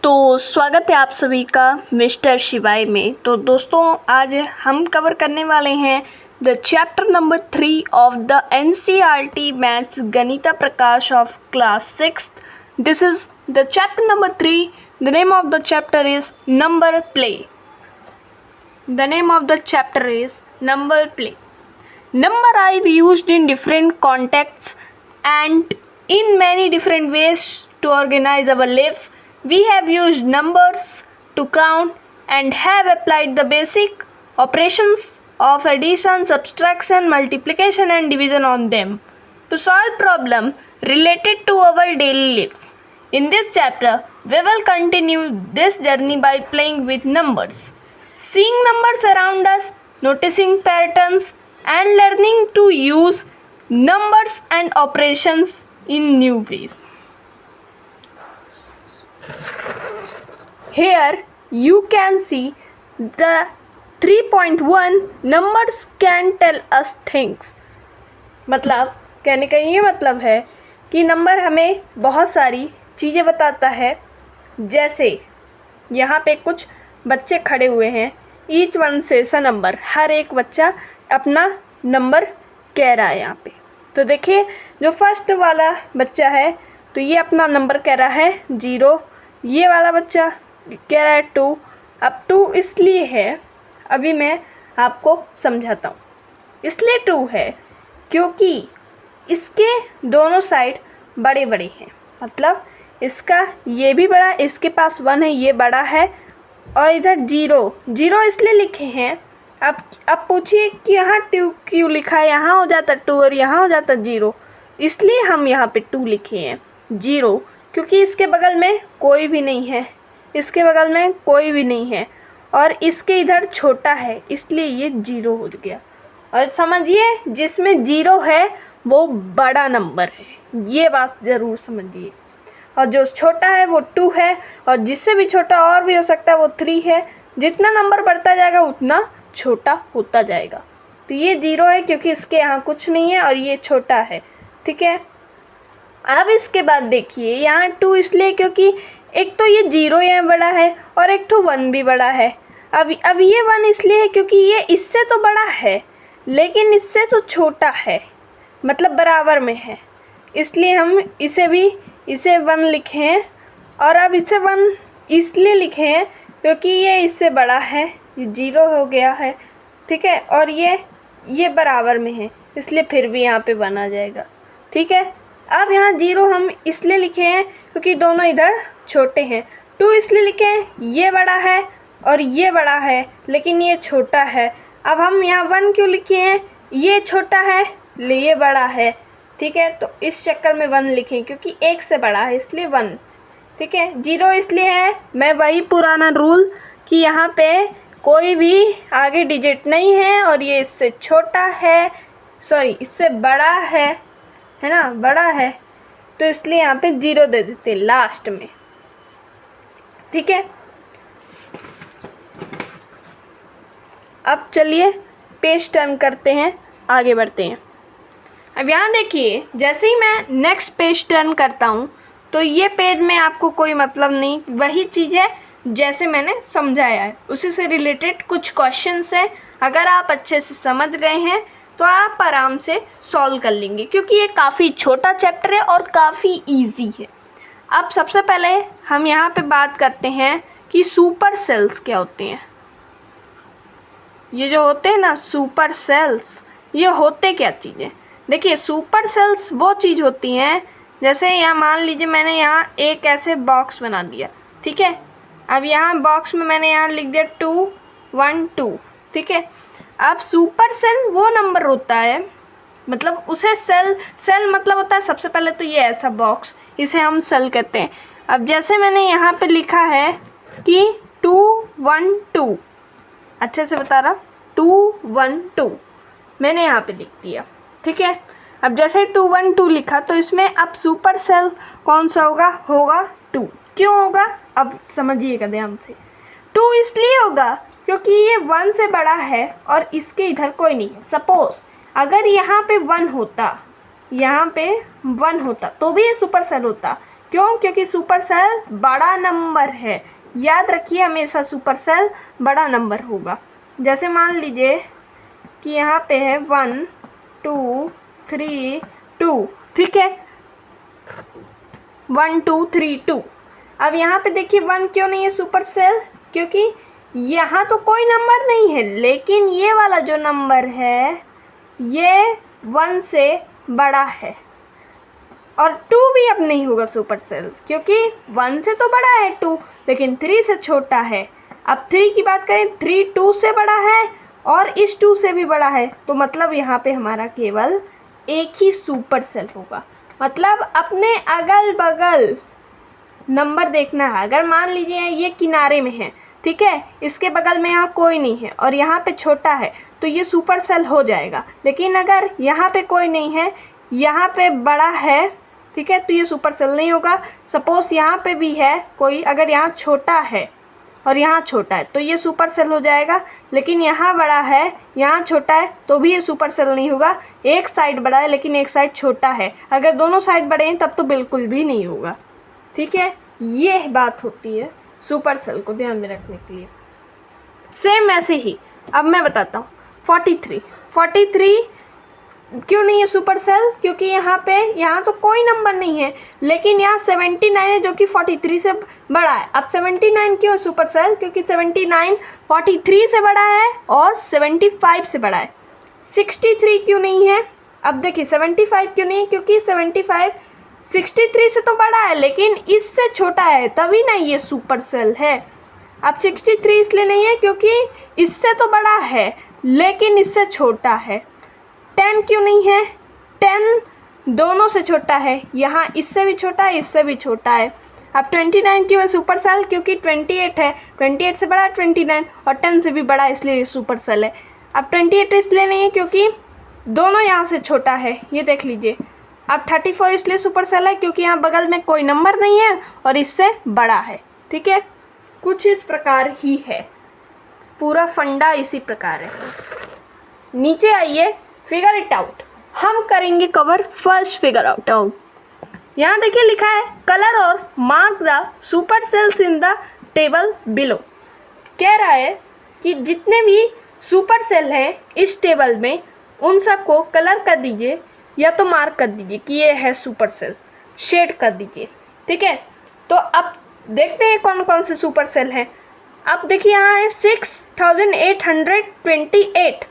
तो स्वागत है आप सभी का मिस्टर शिवाय में। तो दोस्तों आज हम कवर करने वाले हैं the chapter number 3 of the NCERT maths Ganita Prakash of class 6th। This is the chapter number 3। The name of the chapter is number play. The name of the chapter is number play. Number are used in different contexts and in many different ways to organize our lives. We have used numbers to count and have applied the basic operations of addition, subtraction, multiplication and division on them to solve problems related to our daily lives. In this chapter, we will continue this journey by playing with numbers, seeing numbers around us, noticing patterns, and learning to use numbers and operations in new ways. Here you can see the 3.1 numbers can tell us things। मतलब कहने का ये मतलब है कि number हमें बहुत सारी चीज़ें बताता है। जैसे यहाँ पे कुछ बच्चे खड़े हुए हैं, each one says a number, हर एक बच्चा अपना नंबर कह रहा है यहाँ पे। तो देखिए जो फर्स्ट वाला बच्चा है तो ये अपना नंबर कह रहा है 0, ये वाला बच्चा कह रहा है 2। अब 2 इसलिए है, अभी मैं आपको समझाता हूँ। इसलिए 2 है क्योंकि इसके दोनों साइड बड़े बड़े हैं, मतलब इसका ये भी बड़ा, इसके पास 1 है, ये बड़ा है, और इधर 0 इसलिए लिखे हैं। अब पूछिए कि यहाँ 2 क्यों लिखा है, यहाँ हो जाता 2 और यहाँ हो जाता 0, इसलिए हम यहाँ पे 2 लिखे हैं। 0 क्योंकि इसके बगल में कोई भी नहीं है, इसके बगल में कोई भी नहीं है, और इसके इधर छोटा है इसलिए ये 0 हो गया। और समझिए जिसमें 0 है वो बड़ा नंबर है, ये बात ज़रूर समझिए। और जो छोटा है वो 2 है, और जिससे भी छोटा और भी हो सकता है वो 3 है। जितना नंबर बढ़ता जाएगा उतना छोटा होता जाएगा। तो ये 0 है क्योंकि इसके यहाँ कुछ नहीं है और ये छोटा है, ठीक है। अब इसके बाद देखिए यहाँ 2 इसलिए क्योंकि एक तो ये 0 यहाँ बड़ा है और एक तो 1 भी बड़ा है। अब ये 1 इसलिए है क्योंकि ये इससे तो बड़ा है लेकिन इससे तो छोटा है, मतलब बराबर में है, इसलिए हम इसे 1 लिखे हैं। और अब इसे 1 इसलिए लिखे हैं क्योंकि ये इससे बड़ा है, ये 0 हो गया है, ठीक है, और ये बराबर में है इसलिए फिर भी यहाँ पे 1 आ जाएगा, ठीक है। अब यहाँ 0 हम इसलिए लिखे हैं क्योंकि दोनों इधर छोटे हैं। 2 इसलिए लिखे हैं, ये बड़ा है और ये बड़ा है लेकिन ये छोटा है। अब हम यहाँ 1 क्यों लिखे हैं, ये छोटा है ये बड़ा है, ठीक है, तो इस चक्कर में 1 लिखें क्योंकि एक से बड़ा है इसलिए 1, ठीक है। 0 इसलिए है, मैं वही पुराना रूल कि यहाँ पे कोई भी आगे डिजिट नहीं है और ये इससे छोटा है, सॉरी इससे बड़ा है ना, बड़ा है, तो इसलिए यहाँ पे 0 दे देते लास्ट में, ठीक है। अब चलिए पेज टर्न करते हैं, आगे बढ़ते हैं। अब यहाँ देखिए जैसे ही मैं नेक्स्ट पेज टर्न करता हूँ तो ये पेज में आपको कोई मतलब नहीं, वही चीज़ है जैसे मैंने समझाया है, उसी से रिलेटेड कुछ क्वेश्चंस हैं। अगर आप अच्छे से समझ गए हैं तो आप आराम से सॉल्व कर लेंगे क्योंकि ये काफ़ी छोटा चैप्टर है और काफ़ी इजी है। अब सबसे पहले हम यहाँ पे बात करते हैं कि सुपर सेल्स क्या होते हैं। ये जो होते हैं ना सुपर सेल्स, ये होते क्या चीज़ें। देखिए सुपर सेल्स वो चीज़ होती हैं, जैसे यहाँ मान लीजिए मैंने यहाँ एक ऐसे बॉक्स बना दिया, ठीक है। अब यहाँ बॉक्स में मैंने यहाँ लिख दिया 2 1 2, ठीक है। अब सुपर सेल वो नंबर होता है, मतलब उसे सेल मतलब होता है, सबसे पहले तो ये ऐसा बॉक्स, इसे हम सेल कहते हैं। अब जैसे मैंने यहाँ पे लिखा है कि 2 1 2, अच्छे से बता रहा, 2 1 2 मैंने यहाँ पे लिख दिया, ठीक है। अब जैसे 2 1 2 लिखा तो इसमें अब सुपर सेल कौन सा होगा 2। क्यों होगा अब समझिएगा ध्यान से। 2 इसलिए होगा क्योंकि ये 1 से बड़ा है और इसके इधर कोई नहीं है। सपोज अगर यहाँ पे 1 होता तो भी ये सुपर सेल होता, क्यों? क्योंकि सुपर सेल बड़ा नंबर है। याद रखिए हमेशा सुपर सेल बड़ा नंबर होगा। जैसे मान लीजिए कि यहाँ पे है 1 2 3 2, ठीक है, 1 2 3 2। अब यहाँ पे देखिए 1 क्यों नहीं है सुपर सेल? क्योंकि यहाँ तो कोई नंबर नहीं है, लेकिन ये वाला जो नंबर है ये 1 से बड़ा है। और 2 भी अब नहीं होगा सुपर सेल, क्योंकि 1 से तो बड़ा है 2, लेकिन 3 से छोटा है। अब 3 की बात करें, 3 2 से बड़ा है और इस 2 से भी बड़ा है, तो मतलब यहाँ पे हमारा केवल एक ही सुपर सेल होगा। मतलब अपने अगल बगल नंबर देखना है। अगर मान लीजिए ये किनारे में है, ठीक है, इसके बगल में यहाँ कोई नहीं है और यहाँ पे छोटा है, तो ये सुपर सेल हो जाएगा। लेकिन अगर यहाँ पे कोई नहीं है, यहाँ पे बड़ा है, ठीक है, तो ये सुपर सेल नहीं होगा। सपोज़ यहाँ पे भी है कोई, अगर यहाँ छोटा है और यहाँ छोटा है तो ये सुपर सेल हो जाएगा। लेकिन यहाँ बड़ा है, यहाँ छोटा है, तो भी ये सुपर सेल नहीं होगा। एक साइड बड़ा है लेकिन एक साइड छोटा है, अगर दोनों साइड बड़े हैं तब तो बिल्कुल भी नहीं होगा। ठीक है, ये बात होती है सुपर सेल को ध्यान में रखने के लिए। सेम ऐसे ही अब मैं बताता हूँ 43 क्यों नहीं है सुपर सेल? क्योंकि यहाँ तो कोई नंबर नहीं है, लेकिन यहाँ 79 है जो कि 43 से बड़ा है। अब 79 क्यों सुपर सेल? क्योंकि 79 43 से बड़ा है और 75 से बड़ा है। 63 क्यों नहीं है? अब देखिए 75 क्यों नहीं है? क्योंकि 75 63 से तो बड़ा है लेकिन इससे छोटा है, तभी ना ये सुपर सेल है। अब 63 इसलिए नहीं है क्योंकि इससे तो बड़ा है लेकिन इससे छोटा है। 10 क्यों नहीं है? 10 दोनों से छोटा है, यहाँ इससे भी छोटा है, इससे भी छोटा है। अब 29 क्यों है सुपर सेल? क्योंकि 28 है, 28 से बड़ा है 29 और 10 से भी बड़ा है, इसलिए ये सुपर सेल है। अब 28 इसलिए नहीं है क्योंकि दोनों यहाँ से छोटा है, ये देख लीजिए। अब 34 इसलिए सुपर सेल है क्योंकि यहाँ बगल में कोई नंबर नहीं है और इससे बड़ा है। ठीक है, कुछ इस प्रकार ही है, पूरा फंडा इसी प्रकार है। नीचे आइए, फिगर इट आउट। हम करेंगे कवर फर्स्ट फिगर आउट। यहाँ देखिए लिखा है कलर और mark the super cells in the table below. कह रहा है कि जितने भी सुपर सेल हैं इस टेबल में उन सबको कलर कर दीजिए या तो मार्क कर दीजिए कि ये है सुपर सेल, शेड कर दीजिए। ठीक है, तो अब देखते हैं कौन कौन से सुपर सेल हैं। अब देखिए यहाँ है 6828,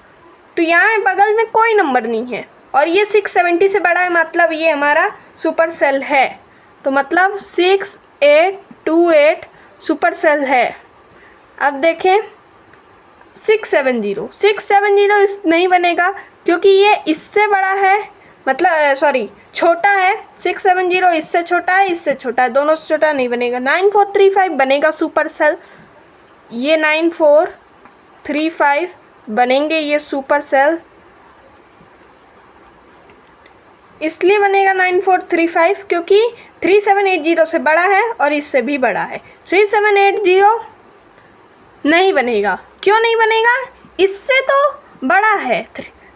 तो यहाँ बगल में कोई नंबर नहीं है और ये 670 से बड़ा है, मतलब ये हमारा सुपर सेल है। तो मतलब 6828 सुपर सेल है। अब देखें 670 इस नहीं बनेगा क्योंकि ये इससे बड़ा है, मतलब सॉरी छोटा है। 670 इससे छोटा है, इससे छोटा है, दोनों से छोटा नहीं बनेगा। 9435 बनेगा सुपर सेल, ये 9435 बनेंगे ये सुपर सेल। इसलिए बनेगा 9435 क्योंकि 3780 से बड़ा है और इससे भी बड़ा है। 3780 नहीं बनेगा। क्यों नहीं बनेगा? इससे तो बड़ा है,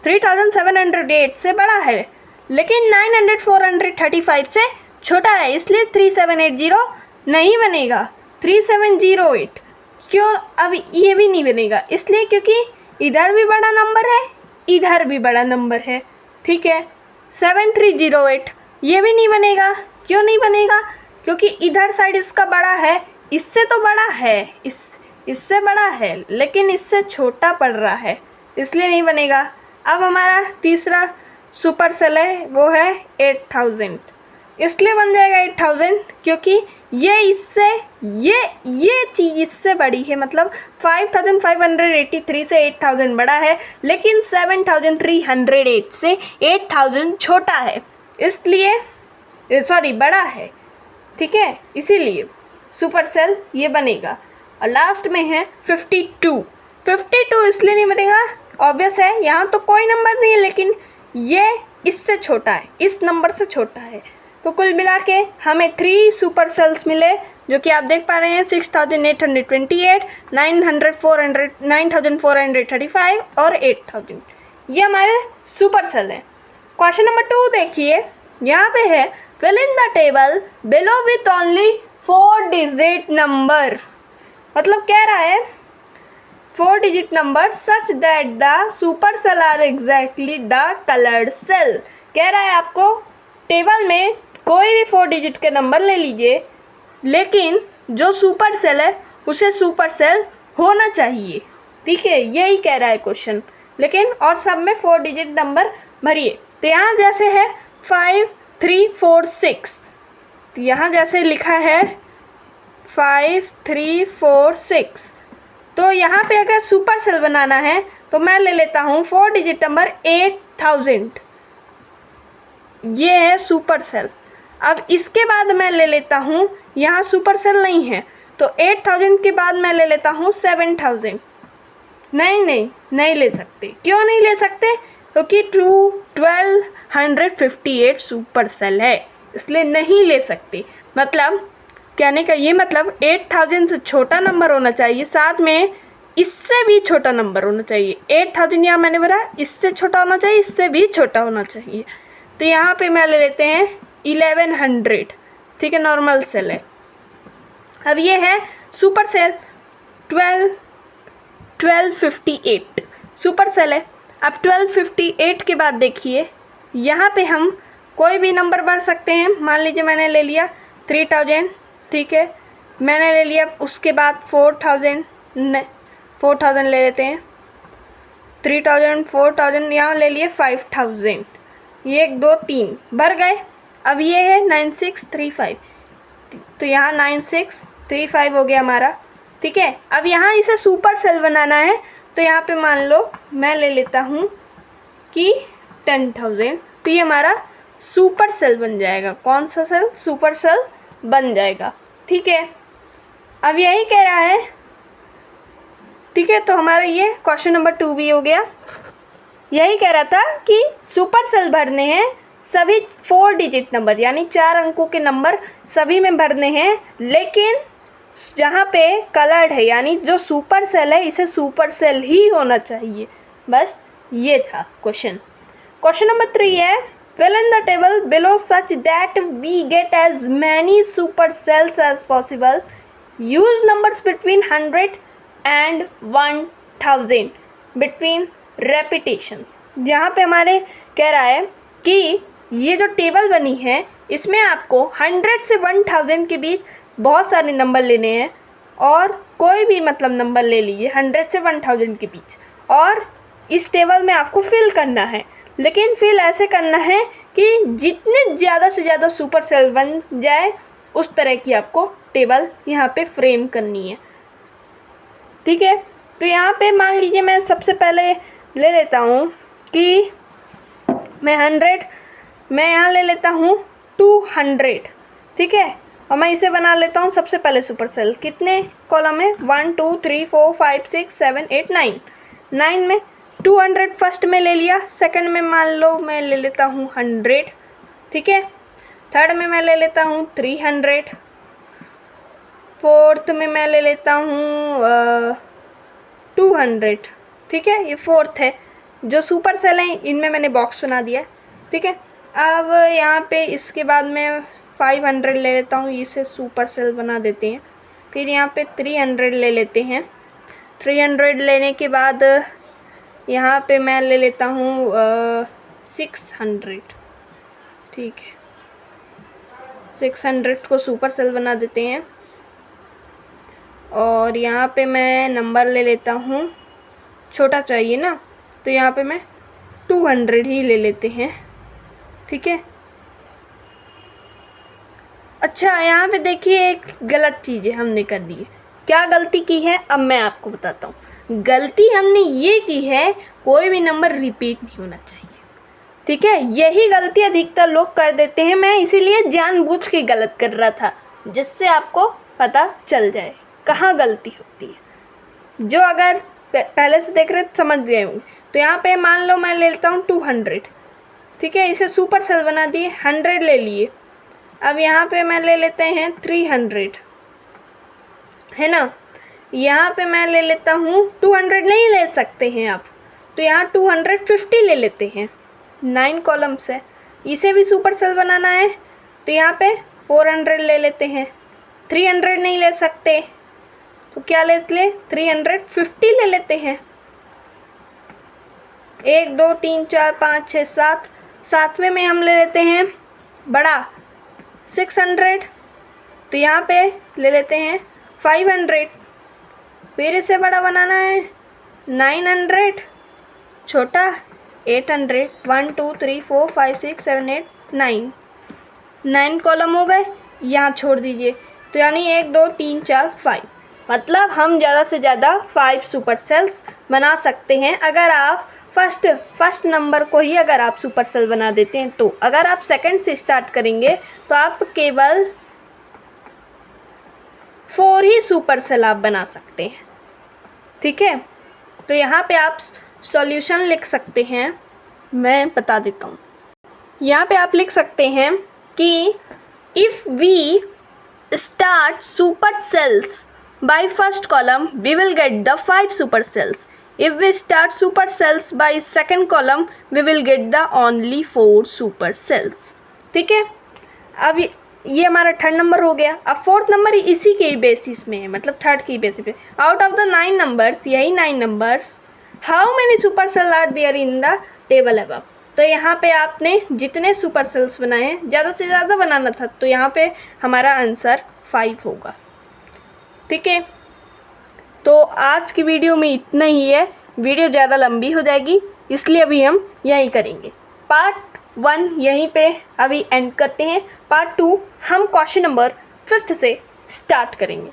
3708 से बड़ा है, लेकिन 435 से छोटा है, इसलिए 3780 नहीं बनेगा। 3708 क्यों? अब ये भी नहीं बनेगा, इसलिए क्योंकि इधर भी बड़ा नंबर है, इधर भी बड़ा नंबर है। ठीक है, 7308 ये भी नहीं बनेगा। क्यों नहीं बनेगा? क्योंकि इधर साइड इसका बड़ा है, इससे तो बड़ा है, इससे बड़ा है लेकिन इससे छोटा पड़ रहा है, इसलिए नहीं बनेगा। अब हमारा तीसरा सुपर सेल है वो है 8000, इसलिए बन जाएगा 8000 क्योंकि ये इससे ये चीज़ इससे बड़ी है, मतलब 5583 से 8000 बड़ा है लेकिन 7308 से 8000 छोटा है, इसलिए सॉरी बड़ा है। ठीक है, इसीलिए सुपर सेल ये बनेगा। और लास्ट में है 52 इसलिए नहीं बनेगा, ऑब्वियस है, यहाँ तो कोई नंबर नहीं है लेकिन ये इससे छोटा है, इस नंबर से छोटा है। तो कुल मिला के हमें 3 सुपर सेल्स मिले जो कि आप देख पा रहे हैं 6828, 9435 और 8000। ये हमारे सुपर सेल हैं। क्वेश्चन नंबर 2 देखिए, यहाँ पे है fill in the table below with only 4 digit number. मतलब कह रहा है 4 digit number such that the super cell are exactly the coloured cell. कह रहा है आपको टेबल में कोई भी 4 डिजिट के नंबर ले लीजिए, लेकिन जो सुपर सेल है उसे सुपर सेल होना चाहिए। ठीक है, यही कह रहा है क्वेश्चन। लेकिन और सब में 4 डिजिट नंबर भरिए। तो यहाँ जैसे है 5 3 4 6, तो यहाँ जैसे लिखा है 5 3 4 6, तो यहाँ पे अगर सुपर सेल बनाना है तो मैं ले लेता हूँ 4 डिजिट नंबर 8000, ये है सुपर सेल। अब इसके बाद मैं ले लेता हूँ, यहाँ सुपर सेल नहीं है तो 8000 के बाद मैं ले लेता हूँ 7000। नहीं ले सकते। क्यों नहीं ले सकते? क्योंकि 1258 सुपर सेल है, इसलिए नहीं ले सकते। मतलब कहने का ये मतलब 8000 से छोटा नंबर होना चाहिए, साथ में इससे भी छोटा नंबर होना चाहिए। 8000 यहाँ मैंने बोला इससे छोटा होना चाहिए, इससे भी छोटा होना चाहिए। तो यहाँ पे मैं ले लेते हैं 1100। ठीक है, नॉर्मल सेल है। अब ये है सुपर सेल 1258 सुपर सेल है। अब 1258 के बाद देखिए यहाँ पे हम कोई भी नंबर भर सकते हैं। मान लीजिए मैंने ले लिया 3000, ठीक है, मैंने ले लिया उसके बाद 4000 ले लेते हैं, 3000 4000, यहाँ ले लिए 5000, ये 1 2 3 भर गए। अब ये है 9635, तो यहाँ 9635 हो गया हमारा। ठीक है, अब यहाँ इसे सुपर सेल बनाना है तो यहाँ पे मान लो मैं ले लेता हूँ कि 10000, तो ये हमारा सुपर सेल बन जाएगा। कौन सा सेल? सुपर सेल बन जाएगा। ठीक है, अब यही कह रहा है। ठीक है, तो हमारा ये क्वेश्चन नंबर 2 भी हो गया। यही कह रहा था कि सुपर सेल भरने हैं सभी 4 डिजिट नंबर, यानी 4 अंकों के नंबर सभी में भरने हैं, लेकिन जहाँ पे कलर्ड है यानी जो सुपर सेल है इसे सुपर सेल ही होना चाहिए। बस ये था क्वेश्चन। क्वेश्चन नंबर 3 है fill in the table below such that we get as many super cells as possible. Use numbers between 100 and 1000 between repetitions. यहाँ पे हमारे कह रहा है कि ये जो टेबल बनी है इसमें आपको 100 से 1000 के बीच बहुत सारे नंबर लेने हैं, और कोई भी मतलब नंबर ले लीजिए 100 से 1000 के बीच, और इस टेबल में आपको फिल करना है। लेकिन फिल ऐसे करना है कि जितने ज़्यादा से ज़्यादा सुपर सेल बन जाए उस तरह की आपको टेबल यहाँ पे फ्रेम करनी है। ठीक है, तो यहाँ पे मान लीजिए मैं सबसे पहले ले लेता हूँ कि मैं यहाँ ले लेता हूँ 200। ठीक है, और मैं इसे बना लेता हूँ सबसे पहले सुपर सेल। कितने कॉलम है? 1 2 3 4 5 6 7 8 9। 9 में 200 फर्स्ट में ले लिया, सेकंड में मान लो मैं ले लेता हूँ 100। ठीक है, थर्ड में मैं ले लेता हूँ 300, फोर्थ में मैं ले लेता हूँ 200। ठीक है, ये फोर्थ है। जो सुपर सेल हैं इनमें मैंने बॉक्स बना दिया। ठीक है, अब यहाँ पे इसके बाद मैं 500 ले लेता हूँ, इसे सुपर सेल बना देते हैं। फिर यहाँ पे 300 ले लेते हैं। 300 लेने के बाद यहाँ पे मैं ले लेता हूँ 600। ठीक है, 600 को सुपर सेल बना देते हैं। और यहाँ पे मैं नंबर ले लेता हूँ, छोटा चाहिए ना, तो यहाँ पे मैं 200 ही ले लेते हैं। ठीक है, अच्छा यहाँ पे देखिए एक गलत चीज़ है हमने कर दी है। क्या गलती की है अब मैं आपको बताता हूँ। गलती हमने ये की है कोई भी नंबर रिपीट नहीं होना चाहिए। ठीक है, यही गलती अधिकतर लोग कर देते हैं। मैं इसीलिए जानबूझ के गलत कर रहा था, जिससे आपको पता चल जाए कहाँ गलती होती है। जो अगर पहले से देख रहे समझ गए होंगे। तो यहाँ पे मान लो मैं ले लेता हूँ 200। ठीक है, इसे सुपर सेल बना दिए, 100 ले लिए। अब यहाँ पे मैं ले लेते हैं 300, है ना। यहाँ पे मैं ले लेता हूँ 200 नहीं ले सकते हैं आप, तो यहाँ 250 ले लेते हैं। 9 कॉलम्स है, इसे भी सुपर सेल बनाना है तो यहाँ पे 400 ले लेते हैं, 300 नहीं ले सकते तो क्या ले 350 ले लेते हैं। 1 2 3 4 5 6 7, सातवें में हम ले लेते हैं बड़ा 600, तो यहाँ पे ले लेते हैं 500, फिर इसे बड़ा बनाना है 900, छोटा 800, 1 2 3 4 5 6 7 8 9 कॉलम हो गए, यहाँ छोड़ दीजिए। तो यानी 1 2 3 4 5, मतलब हम ज़्यादा से ज़्यादा 5 सुपर सेल्स बना सकते हैं अगर आप फर्स्ट नंबर को ही अगर आप सुपर सेल बना देते हैं। तो अगर आप सेकंड से स्टार्ट करेंगे तो आप केवल 4 ही सुपर सेल आप बना सकते हैं, ठीक है। तो यहाँ पे आप सॉल्यूशन लिख सकते हैं, मैं बता देता हूँ। यहाँ पे आप लिख सकते हैं कि if we start super cells by first column we will get the 5 super cells. If we start super cells by second column we will get the only 4 super cells. ठीक है, अब ये हमारा थर्ड नंबर हो गया। अब fourth number इसी के बेसिस में है, मतलब थर्ड की बेसिस पे। आउट ऑफ द 9 नंबर्स, यही 9 numbers, how many super cell are there in the table above. तो यहाँ पे आपने जितने सुपर सेल्स बनाए हैं ज़्यादा से ज़्यादा बनाना था, तो यहाँ पे हमारा आंसर 5 होगा, ठीक है। तो आज की वीडियो में इतना ही है, वीडियो ज़्यादा लंबी हो जाएगी इसलिए अभी हम यहीं करेंगे। पार्ट 1 यहीं पे अभी एंड करते हैं, पार्ट 2 हम क्वेश्चन नंबर 5 से स्टार्ट करेंगे।